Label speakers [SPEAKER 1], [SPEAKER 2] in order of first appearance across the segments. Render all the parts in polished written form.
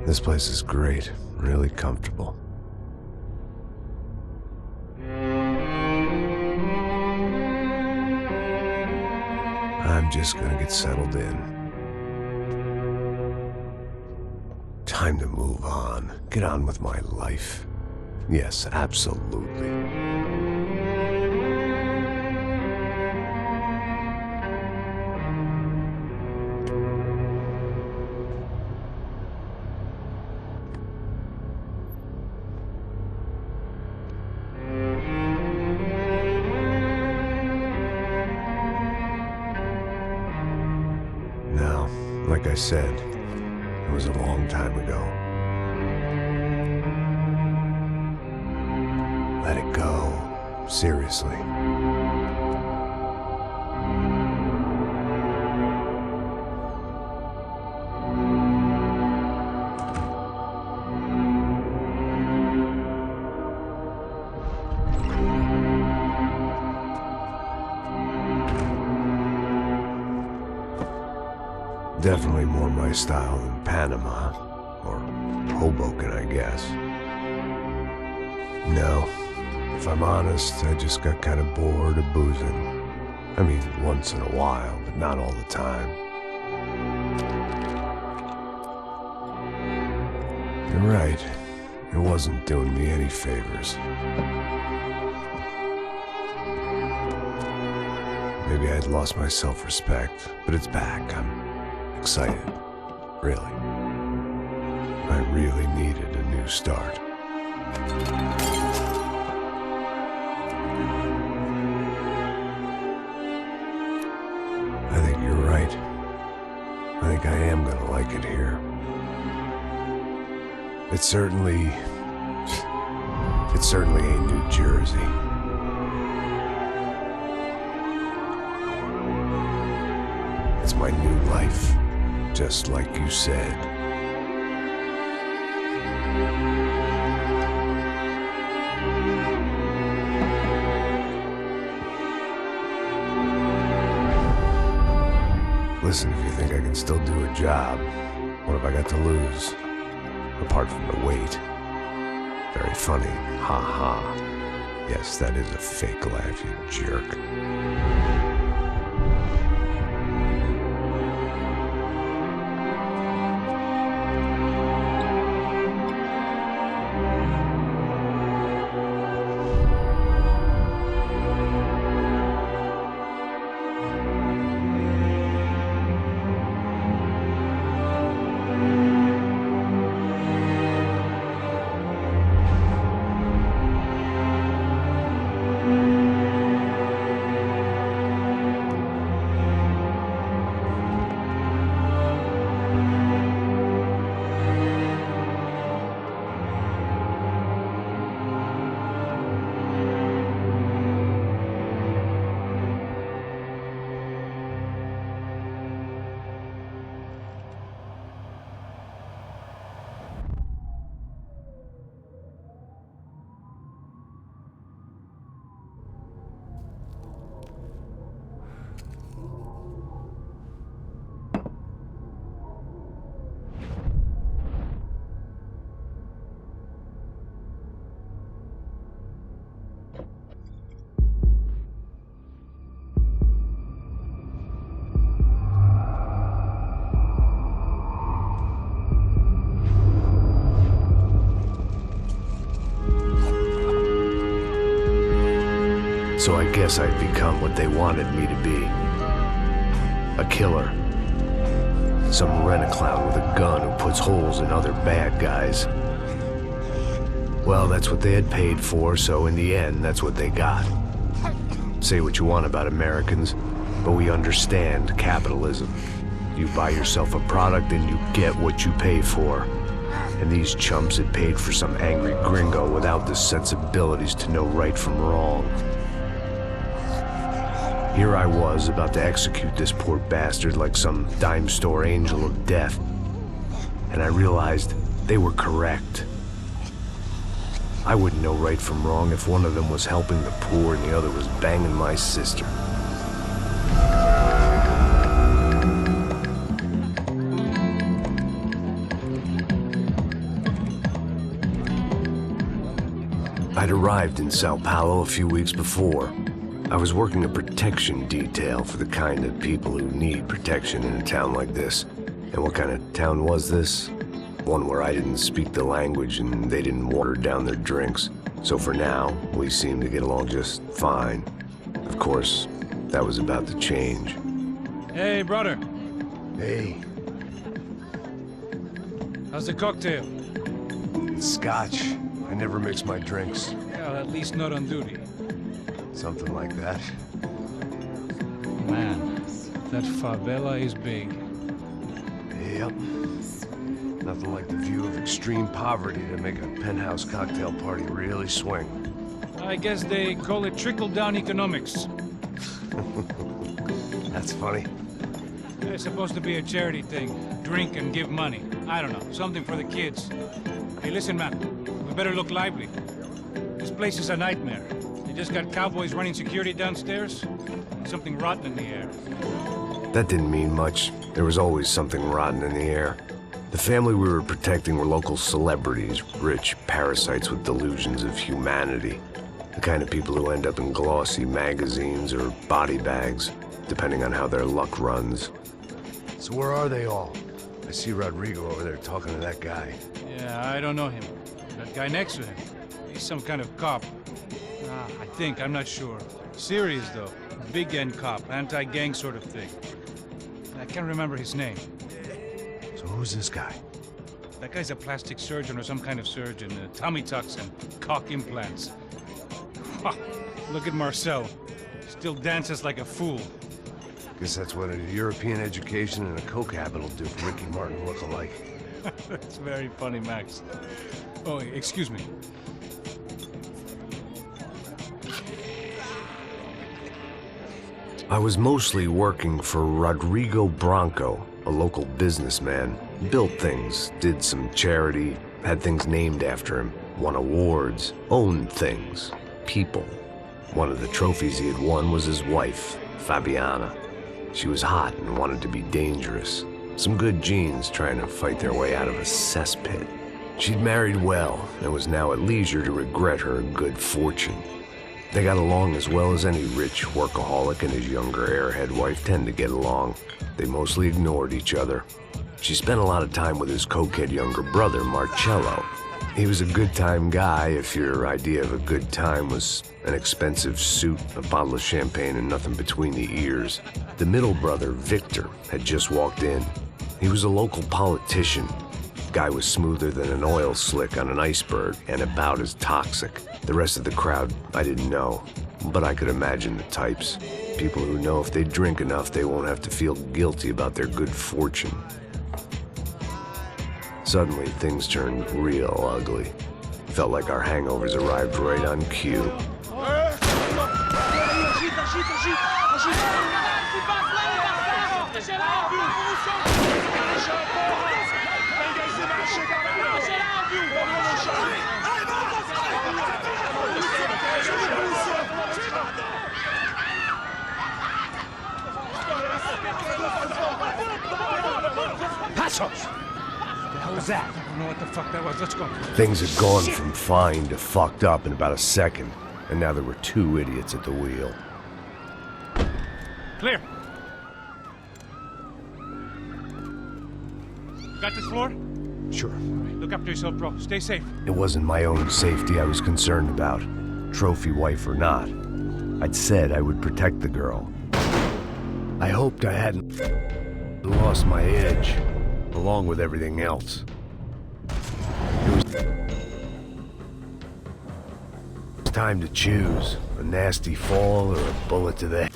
[SPEAKER 1] This place is great, really comfortable. I'm just gonna get settled in. Time to move on. Get on with my life. Yes, absolutely. Now, like I said, it was a long time ago. Let it go. Seriously. Definitely more my style than Panama, or Hoboken, I guess. No, if I'm honest, I just got kind of bored of boozing. I mean, once in a while, but not all the time. You're right, it wasn't doing me any favors. Maybe I'd lost my self-respect, but it's back. I'm excited, really. I really needed a new start. I think you're right. I think I am gonna like it here. It certainly ain't New Jersey. It's my new life. Just like you said. Listen, if you think I can still do a job, what have I got to lose? Apart from the weight. Very funny. Ha ha. Yes, that is a fake laugh, you jerk. So I guess I'd become what they wanted me to be. A killer. Some rent-a-clown with a gun who puts holes in other bad guys. Well, that's what they had paid for, so in the end, that's what they got. Say what you want about Americans, but we understand capitalism. You buy yourself a product and you get what you pay for. And these chumps had paid for some angry gringo without the sensibilities to know right from wrong. Here I was, about to execute this poor bastard like some dime store angel of death. And I realized they were correct. I wouldn't know right from wrong if one of them was helping the poor and the other was banging my sister. I'd arrived in Sao Paulo a few weeks before. I was working a protection detail for the kind of people who need protection in a town like this. And what kind of town was this? One where I didn't speak the language and they didn't water down their drinks. So for now, we seemed to get along just fine. Of course, that was about to change.
[SPEAKER 2] Hey, brother.
[SPEAKER 1] Hey.
[SPEAKER 2] How's the cocktail?
[SPEAKER 1] It's scotch. I never mix my drinks.
[SPEAKER 2] Well, at least not on duty.
[SPEAKER 1] Something like that.
[SPEAKER 2] Man, that favela is big.
[SPEAKER 1] Yep. Nothing like the view of extreme poverty to make a penthouse cocktail party really swing.
[SPEAKER 2] I guess they call it trickle-down economics.
[SPEAKER 1] That's funny.
[SPEAKER 2] It's supposed to be a charity thing. Drink and give money. I don't know, something for the kids. Hey, listen, man. We better look lively. This place is a nightmare. They just got cowboys running security downstairs. And something rotten in the air.
[SPEAKER 1] That didn't mean much. There was always something rotten in the air. The family we were protecting were local celebrities, rich parasites with delusions of humanity. The kind of people who end up in glossy magazines or body bags, depending on how their luck runs. So where are they all? I see Rodrigo over there talking to that guy.
[SPEAKER 2] Yeah, I don't know him. That guy next to him. He's some kind of cop. I think, I'm not sure. Serious, though. Big end cop, anti-gang sort of thing. I can't remember his name.
[SPEAKER 1] So who's this guy?
[SPEAKER 2] That guy's a plastic surgeon or some kind of surgeon. Tummy tucks and cock implants. Look at Marcel. Still dances like a fool.
[SPEAKER 1] Guess that's what a European education and a coke habit will do for Ricky Martin look-alike.
[SPEAKER 2] That's very funny, Max. Oh, excuse me.
[SPEAKER 1] I was mostly working for Rodrigo Branco, a local businessman. Built things, did some charity, had things named after him, won awards, owned things, people. One of the trophies he had won was his wife, Fabiana. She was hot and wanted to be dangerous. Some good genes trying to fight their way out of a cesspit. She'd married well and was now at leisure to regret her good fortune. They got along as well as any rich workaholic and his younger airhead wife tend to get along. They mostly ignored each other. She spent a lot of time with his cokehead younger brother, Marcello. He was a good-time guy if your idea of a good time was an expensive suit, a bottle of champagne, and nothing between the ears. The middle brother, Victor, had just walked in. He was a local politician. Guy was smoother than an oil slick on an iceberg and about as toxic. The rest of the crowd, I didn't know, but I could imagine the types. People who know if they drink enough, they won't have to feel guilty about their good fortune. Suddenly, things turned real ugly. Felt like our hangovers arrived right on cue.
[SPEAKER 2] Passos! What the hell was that? I don't know what the fuck that was. Let's go.
[SPEAKER 1] Things had gone from fine to fucked up in about a second, and now there were two idiots at the wheel.
[SPEAKER 2] Clear. Got this floor?
[SPEAKER 1] Sure.
[SPEAKER 2] Look after yourself, bro. Stay safe.
[SPEAKER 1] It wasn't my own safety I was concerned about, trophy wife or not. I'd said I would protect the girl. I hoped I hadn't lost my edge, along with everything else. It was time to choose, a nasty fall or a bullet to the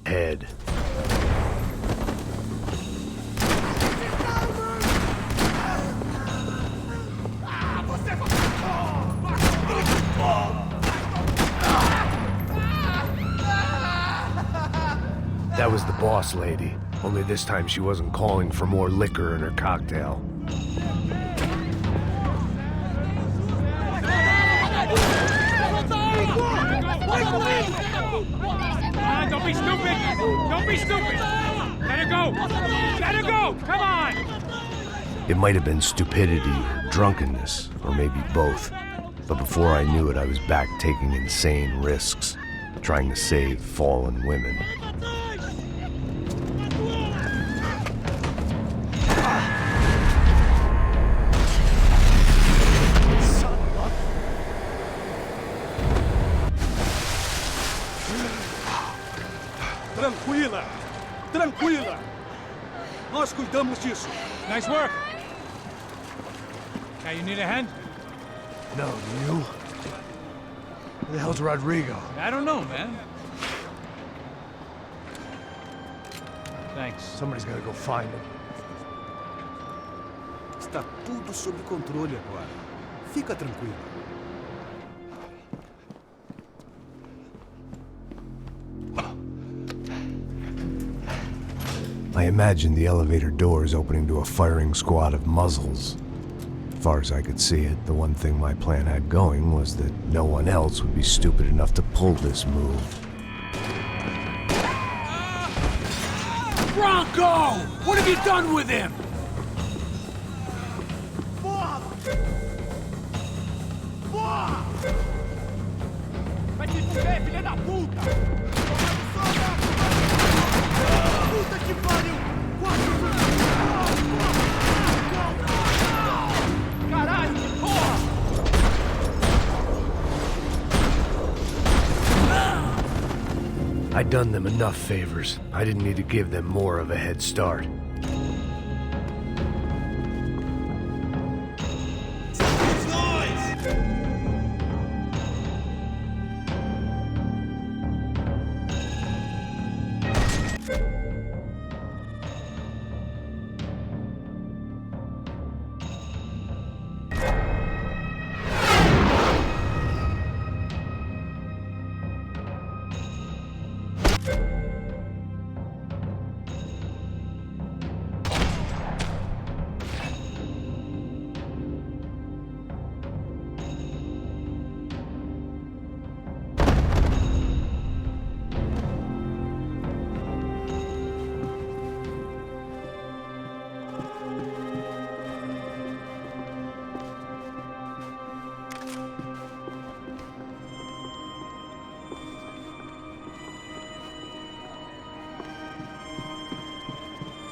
[SPEAKER 1] head. That was the boss lady, only this time she wasn't calling for more liquor in her cocktail.
[SPEAKER 2] Don't be stupid! Don't be stupid! Let her go! Let her go! Come on!
[SPEAKER 1] It might have been stupidity or drunkenness, or maybe both. But before I knew it, I was back taking insane risks, trying to save fallen women.
[SPEAKER 3] Tranquila! Tranquila! Nós cuidamos disso.
[SPEAKER 2] Nice work. Now you need a hand?
[SPEAKER 4] No, do you? Who the hell's Rodrigo?
[SPEAKER 2] I don't know, man. Thanks.
[SPEAKER 4] Somebody's gotta go find him.
[SPEAKER 3] Está tudo sob controle agora. Fica tranquilo.
[SPEAKER 1] I imagined the elevator doors opening to a firing squad of muzzles. As far as I could see it, the one thing my plan had going was that no one else would be stupid enough to pull this move.
[SPEAKER 5] Bronco! What have you done with him? Vai te fuder, filha da puta! Puta que pariu! Caralho, que porra!
[SPEAKER 1] I'd done them enough favors. I didn't need to give them more of a head start.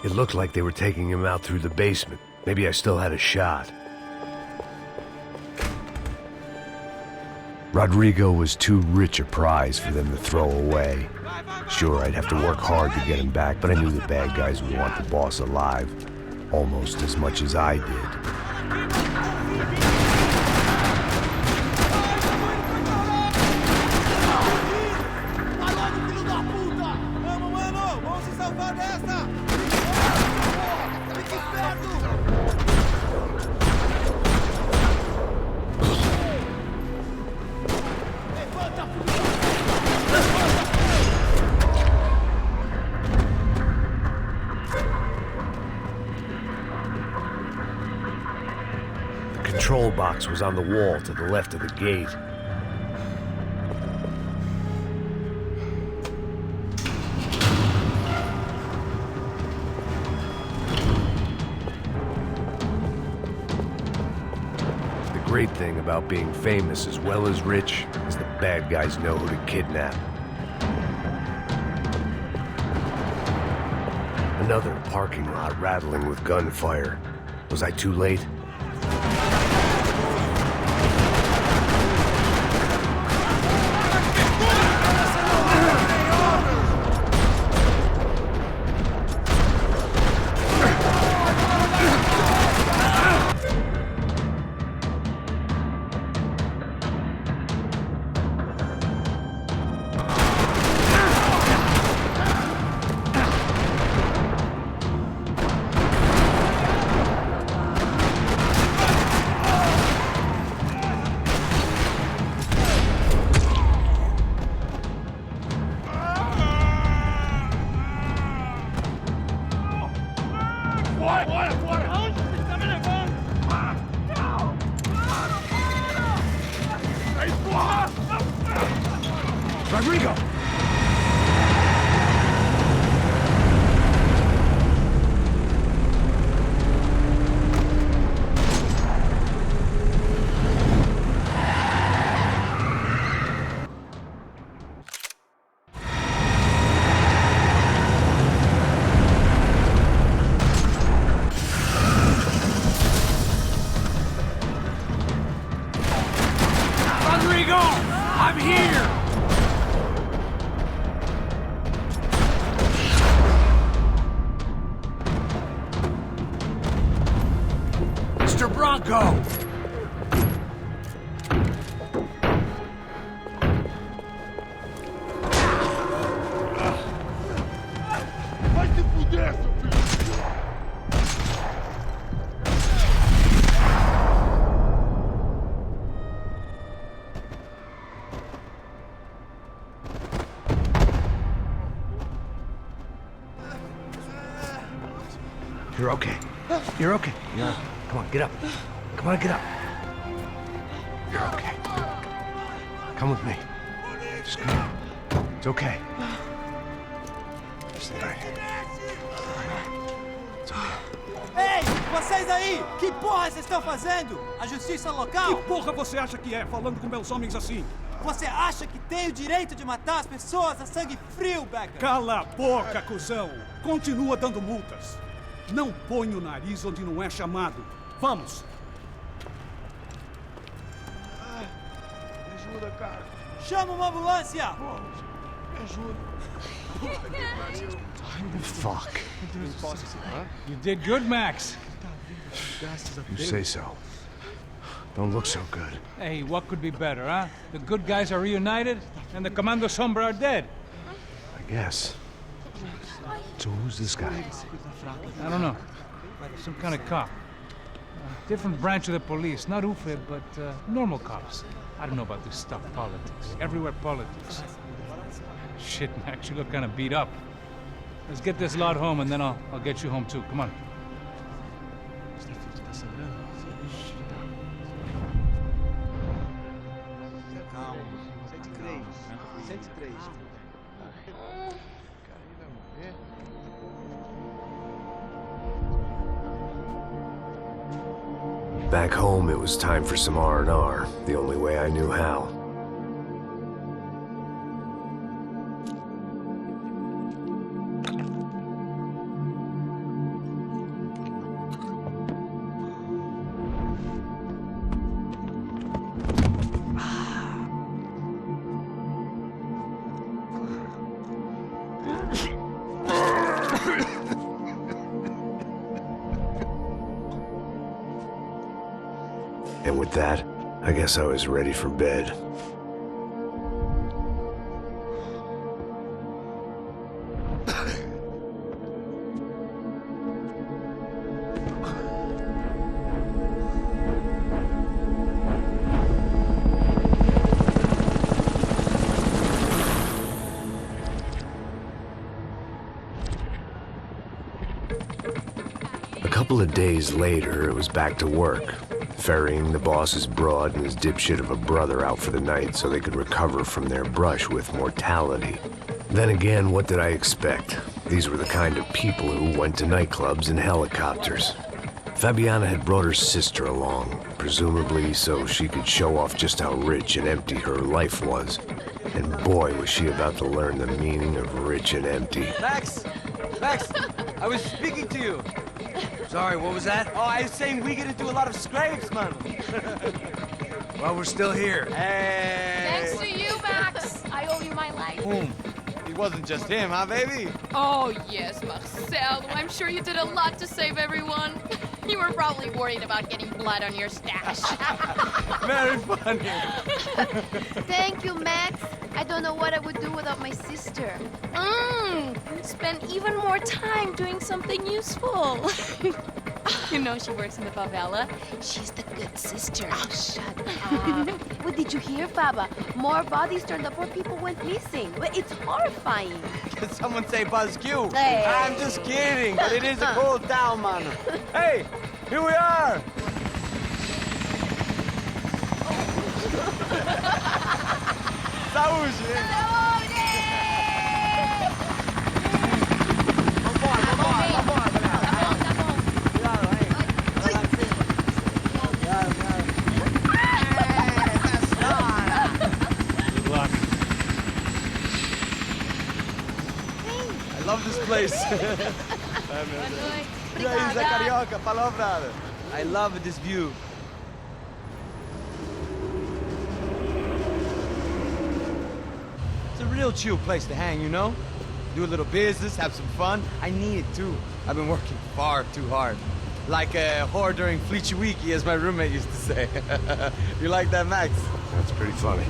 [SPEAKER 1] It looked like they were taking him out through the basement. Maybe I still had a shot. Rodrigo was too rich a prize for them to throw away. Sure, I'd have to work hard to get him back, but I knew the bad guys would want the boss alive, almost as much as I did. The control box was on the wall to the left of the gate. The great thing about being famous as well as rich is the bad guys know who to kidnap. Another parking lot rattling with gunfire. Was I too late? Rodrigo!
[SPEAKER 2] me go! I'm here!
[SPEAKER 4] Mr. Bronco!
[SPEAKER 5] Vai se fuder, seu filho!
[SPEAKER 4] You're okay. You're okay. Yeah. Come on, get up. Come on, get up. You're okay. Come with me. Just come on. It's okay. Stay right here. It's okay.
[SPEAKER 6] Ei, vocês aí! Que porra vocês estão fazendo? A justiça local?
[SPEAKER 7] Que porra você acha que é, falando com meus homens assim?
[SPEAKER 6] Você acha que tem o direito de matar as pessoas a sangue frio, Becker?
[SPEAKER 7] Cala a boca, cuzão! Continua dando multas. Não põe o nariz onde não é chamado. Vamos!
[SPEAKER 5] Me ajuda, cara.
[SPEAKER 6] Chama uma ambulância!
[SPEAKER 5] Me ajuda.
[SPEAKER 4] Fuck.
[SPEAKER 2] You did good, Max.
[SPEAKER 4] You say so. Don't look so good.
[SPEAKER 2] Hey, what could be better, huh? The good guys are reunited, and the Commando Sombra are dead.
[SPEAKER 4] I guess. So who's this guy?
[SPEAKER 2] I don't know. Some kind of cop. Different branch of the police. Not UFE, but normal cops. I don't know about this stuff, politics. Everywhere politics. Shit, Max, you look kind of beat up. Let's get this lot home, and then I'll get you home, too. Come on.
[SPEAKER 1] Back home, it was time for some R&R, the only way I knew how. And with that, I guess I was ready for bed. A couple of days later, it was back to work. Ferrying the boss's broad and his dipshit of a brother out for the night so they could recover from their brush with mortality. Then again, what did I expect? These were the kind of people who went to nightclubs in helicopters. Fabiana had brought her sister along, presumably so she could show off just how rich and empty her life was. And boy, was she about to learn the meaning of rich and empty.
[SPEAKER 6] Max! Max! I was speaking to you!
[SPEAKER 4] Sorry, what was that?
[SPEAKER 6] Oh, I was saying we get into a lot of scrapes, man!
[SPEAKER 4] Well, we're still here.
[SPEAKER 6] Hey!
[SPEAKER 8] Thanks to you, Max. I owe you my life.
[SPEAKER 6] Boom. It wasn't just him, huh, baby?
[SPEAKER 8] Oh, yes, Marcel. I'm sure you did a lot to save everyone. You were probably worried about getting blood on your stash.
[SPEAKER 6] Very funny.
[SPEAKER 9] Thank you, Max. I don't know what I would do without my sister.
[SPEAKER 8] Spend even more time doing something useful. You know she works in the favela.
[SPEAKER 9] She's the good sister. Oh, shut up. What did you hear, Baba? More bodies turned up where people went missing. But it's horrifying.
[SPEAKER 6] Can someone say Buzz Q?
[SPEAKER 9] Hey.
[SPEAKER 6] I'm just kidding, but it is a cool town, man. Hey, here we are. Saúde, hein? I love this place. E aí, Zé Carioca, falou, brother. I love this view. real chill place to hang, you know? Do a little business, have some fun. I need it too. I've been working far too hard. Like a whore during Fleechy Weeky, as my roommate used to say. You like that, Max?
[SPEAKER 4] That's pretty funny.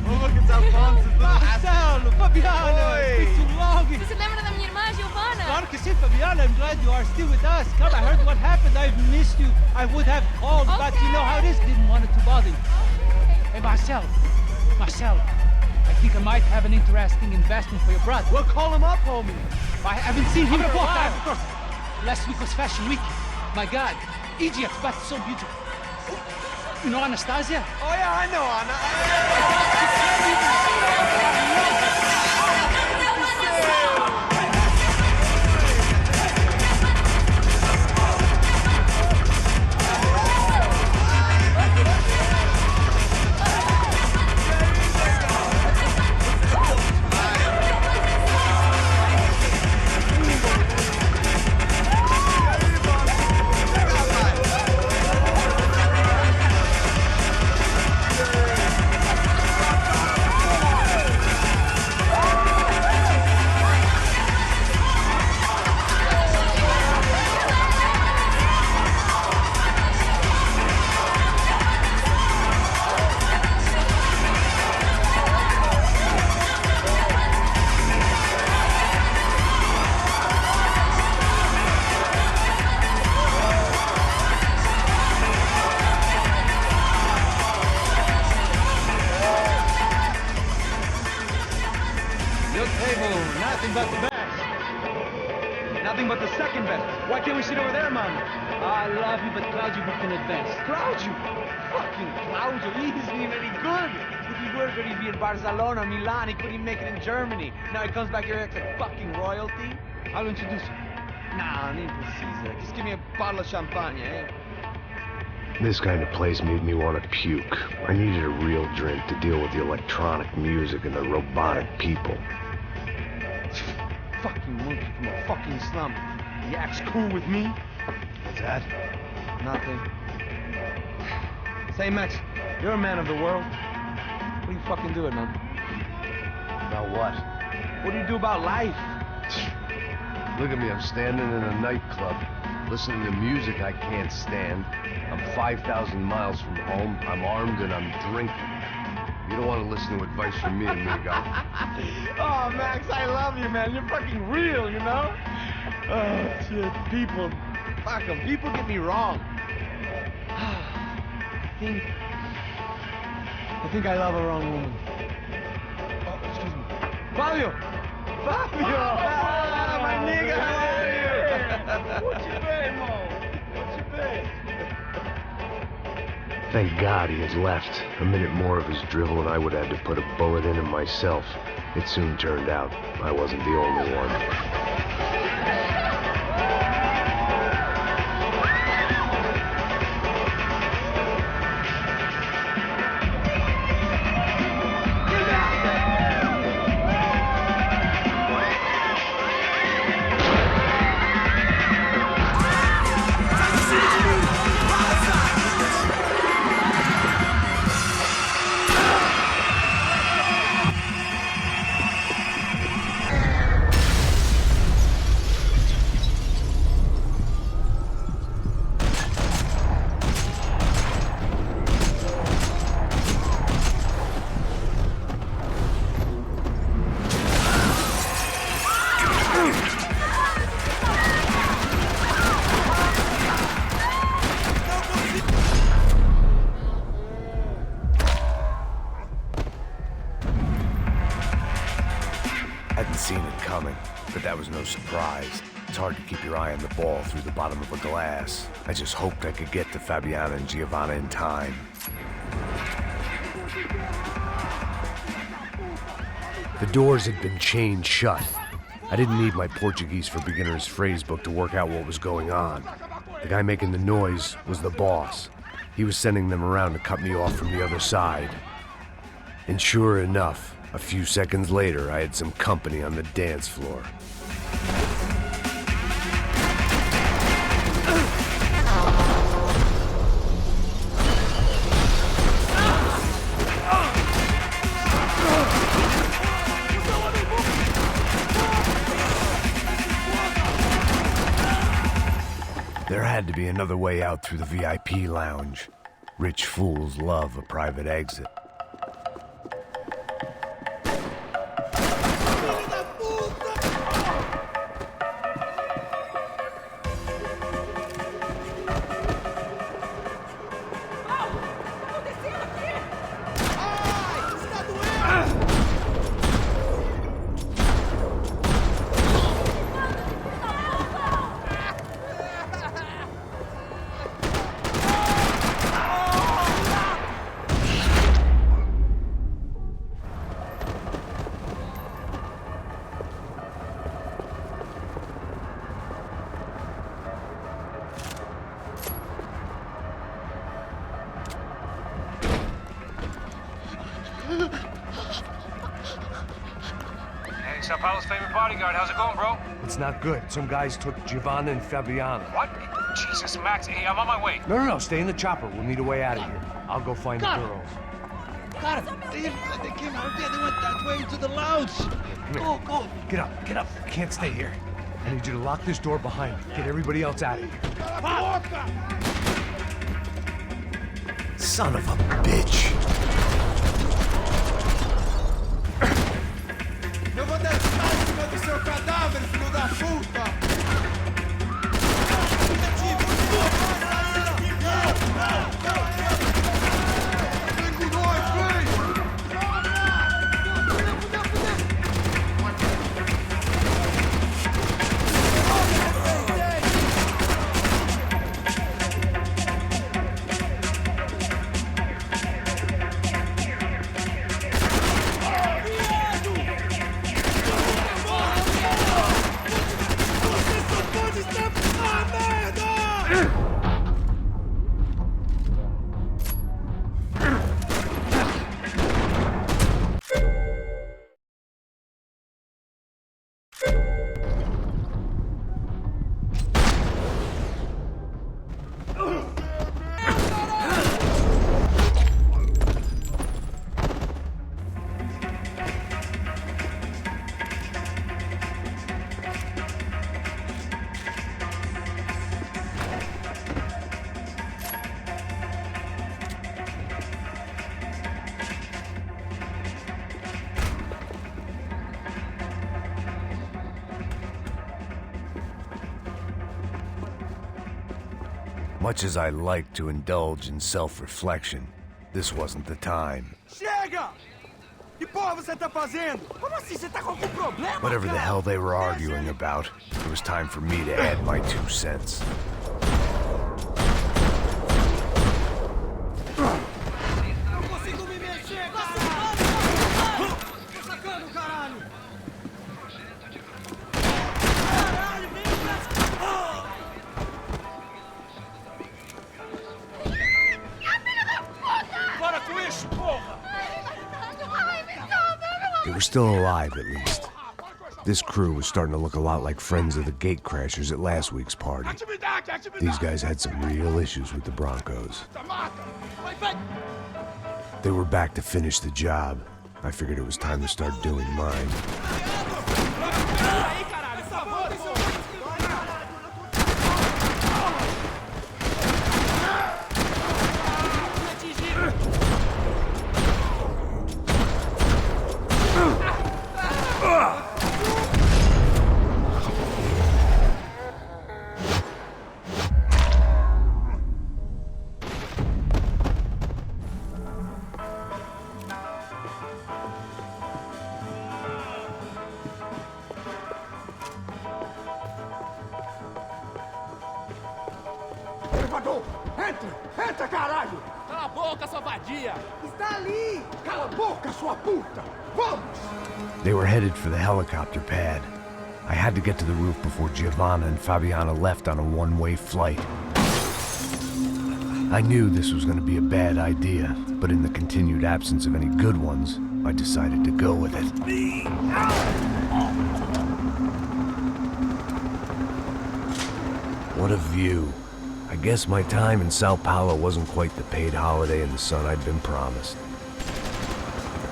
[SPEAKER 6] Oh, look, it's Alfonso's little
[SPEAKER 5] Marcelo, Fabiana,
[SPEAKER 6] Oi.
[SPEAKER 5] it's been too long.
[SPEAKER 8] Você se lembra da minha irmã, Giovanna?
[SPEAKER 5] Claro que sim, Fabiana. I'm glad you are still with us. Come, I heard what happened. I've missed you. I would have called, but you know how it is. Didn't want it to bother you. Hey, Marcel, I think I might have an interesting investment for your brother.
[SPEAKER 6] Well, call him up, homie.
[SPEAKER 5] I haven't seen him in a while. Last week was Fashion Week. My God, Egypt, but so beautiful. You know Anastasia?
[SPEAKER 6] Oh, yeah, I know, Anna.
[SPEAKER 5] Your table, nothing but the best.
[SPEAKER 6] Nothing but the second best. Why can't we sit over there, man?
[SPEAKER 5] I love you, but Claudio booked in advance.
[SPEAKER 6] Claudio? Fucking Claudio, he isn't even any good. If he were good, he'd be in Barcelona, Milan. He couldn't even make it in Germany. Now he comes back here and acts like fucking royalty.
[SPEAKER 5] I'll introduce you.
[SPEAKER 6] Nah, need to Caesar. Just give me a bottle of champagne, eh?
[SPEAKER 1] This kind of place made me want to puke. I needed a real drink to deal with the electronic music and the robotic people.
[SPEAKER 6] Fucking monkey from a fucking slum. He acts cool with me.
[SPEAKER 4] What's that?
[SPEAKER 6] Nothing. Say, Max, you're a man of the world. What are you fucking doing, man?
[SPEAKER 4] About what?
[SPEAKER 6] What do you do about life?
[SPEAKER 4] Look at me, I'm standing in a nightclub, listening to music I can't stand. I'm 5,000 miles from home, I'm armed and I'm drinking. You don't want to listen to advice from me, amigo.
[SPEAKER 6] Oh, Max, I love you, man. You're fucking real, you know? Oh, shit. People. Fuck them. People get me wrong. I think I love a wrong woman. Oh, excuse me. Fabio! Fabio! Ah, my nigga, how are you? What you been, Mo? What you been?
[SPEAKER 1] Thank God he had left. A minute more of his drivel and I would have had to put a bullet in him myself. It soon turned out I wasn't the only one. Hadn't seen it coming, but that was no surprise. It's hard to keep your eye on the ball through the bottom of a glass. I just hoped I could get to Fabiana and Giovanna in time. The doors had been chained shut. I didn't need my Portuguese for Beginners phrase book to work out what was going on. The guy making the noise was the boss. He was sending them around to cut me off from the other side. And sure enough, a few seconds later, I had some company on the dance floor. There had to be another way out through the VIP lounge. Rich fools love a private exit.
[SPEAKER 2] Hey, Sao Paulo's favorite bodyguard. How's it going, bro?
[SPEAKER 1] It's not good. Some guys took Giovanna and Fabiana.
[SPEAKER 2] What? Jesus, Max. Hey, I'm on my way.
[SPEAKER 1] No, stay in the chopper. We'll need a way out of here. I'll go find the girls.
[SPEAKER 5] Got him. They came out there. They went that way into the lounge. Go.
[SPEAKER 1] Get up. Can't stay here. I need you to lock this door behind you. Get everybody else out of here. Son of a bitch.
[SPEAKER 6] Eu vou dançar em cima do seu cadáver, filho da puta! Vem com nós, vem!
[SPEAKER 1] Much as I like to indulge in self-reflection, this wasn't the time.
[SPEAKER 3] Chega! Que porra você tá fazendo? Como assim? Você tá com algum problema?
[SPEAKER 1] Whatever the hell they were arguing about, it was time for me to add my 2 cents.
[SPEAKER 3] Não consigo me mexer, caralho! Tô sacando, caralho! Caralho, vem pra... Para com isso, porra!
[SPEAKER 1] They were still alive, at least. This crew was starting to look a lot like friends of the gatecrashers at last week's party. These guys had some real issues with the Broncos. They were back to finish the job. I figured it was time to start doing mine.
[SPEAKER 3] Elevador! Entra, caralho!
[SPEAKER 5] Cala a boca, sua vadia!
[SPEAKER 3] Está ali! Cala a boca, sua puta! Vamos!
[SPEAKER 1] They were headed for the helicopter pad. I had to get to the roof before Giovanna and Fabiana left on a one-way flight. I knew this was going to be a bad idea, but in the continued absence of any good ones, I decided to go with it. What a view. I guess my time in Sao Paulo wasn't quite the paid holiday in the sun I'd been promised.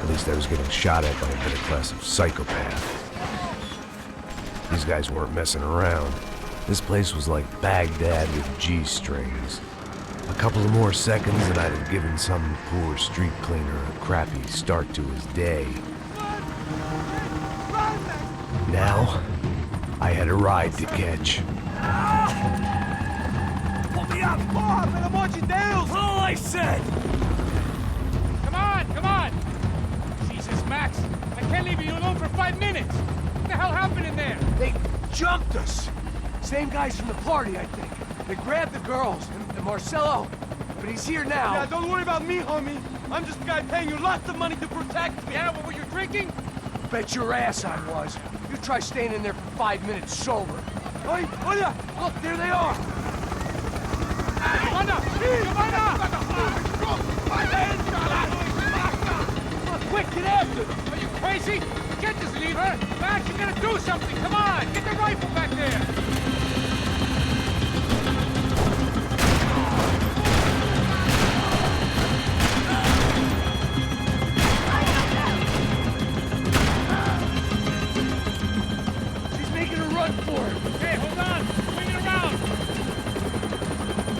[SPEAKER 1] At least I was getting shot at by a middle-class psychopath. These guys weren't messing around. This place was like Baghdad with G-strings. A couple of more seconds and I'd have given some poor street cleaner a crappy start to his day. Now, I had a ride to catch.
[SPEAKER 3] Pull me up! Porra, pelo amor de Deus! All I said!
[SPEAKER 2] Come on! Jesus, Max, I can't leave you alone for 5 minutes. What the hell happened in there?
[SPEAKER 3] They jumped us! Same guys from the party, I think. They grabbed the girls, and Marcelo, but he's here now. Yeah, don't worry about me, homie. I'm just a guy paying you lots of money to protect me.
[SPEAKER 2] Yeah, what were you drinking?
[SPEAKER 3] Bet your ass I was. You try staying in there for 5 minutes sober. Oi, olha! Look, there they are! Quick, get after them!
[SPEAKER 2] Are you crazy? You can't just leave her. Max, you gotta do something. Come on, get the rifle back there.
[SPEAKER 3] She's making a run for it!
[SPEAKER 2] Hey, hold on. Swing it around.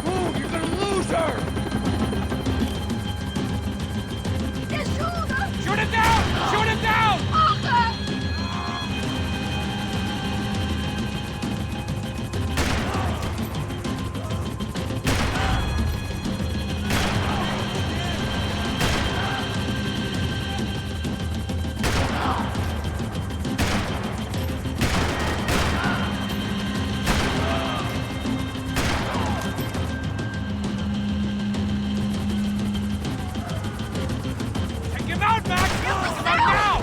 [SPEAKER 3] Move, you're gonna lose her!
[SPEAKER 2] Shoot it down! Shoot it down! Take him out, Max! Right now!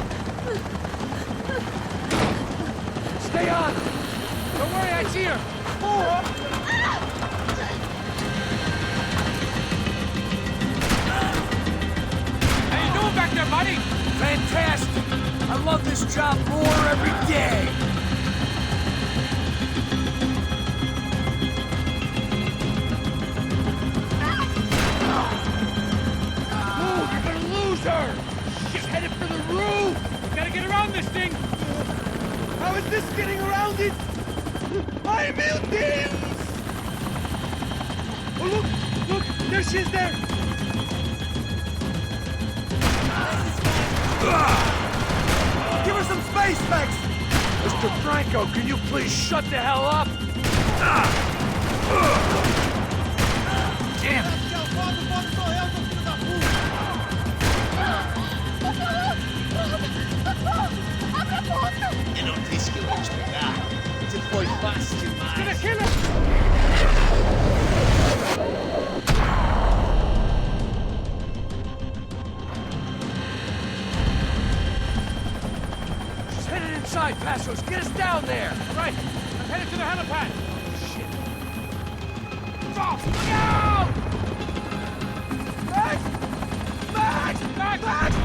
[SPEAKER 3] Stay on!
[SPEAKER 2] Don't worry, I see her. How you doing back there, buddy?
[SPEAKER 3] Fantastic! I love this job more every day! Move! You're gonna lose her! She's headed for the roof!
[SPEAKER 2] Gotta get around this thing.
[SPEAKER 3] How is this getting around it? Ay, meu Deus! Oh, look! There she is there! Give her some space, Max! Mr. Franco, can you please shut the hell up? Damn it!
[SPEAKER 10] Eu não disse que eu ia te pegar. Você foi fácil demais.
[SPEAKER 2] Gonna kill her.
[SPEAKER 3] She's headed inside, Passos. Get us down there!
[SPEAKER 2] Right, I'm headed to the helipad.
[SPEAKER 3] Shit. Oh, look out! Max! Max!
[SPEAKER 2] Max!
[SPEAKER 3] Max!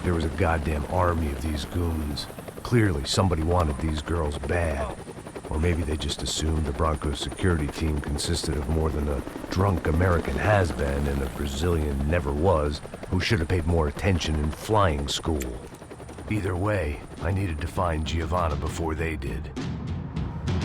[SPEAKER 1] There was a goddamn army of these goons. Clearly, somebody wanted these girls bad. Or maybe they just assumed the Broncos security team consisted of more than a drunk American has-been and a Brazilian never-was who should have paid more attention in flying school. Either way, I needed to find Giovanna before they did.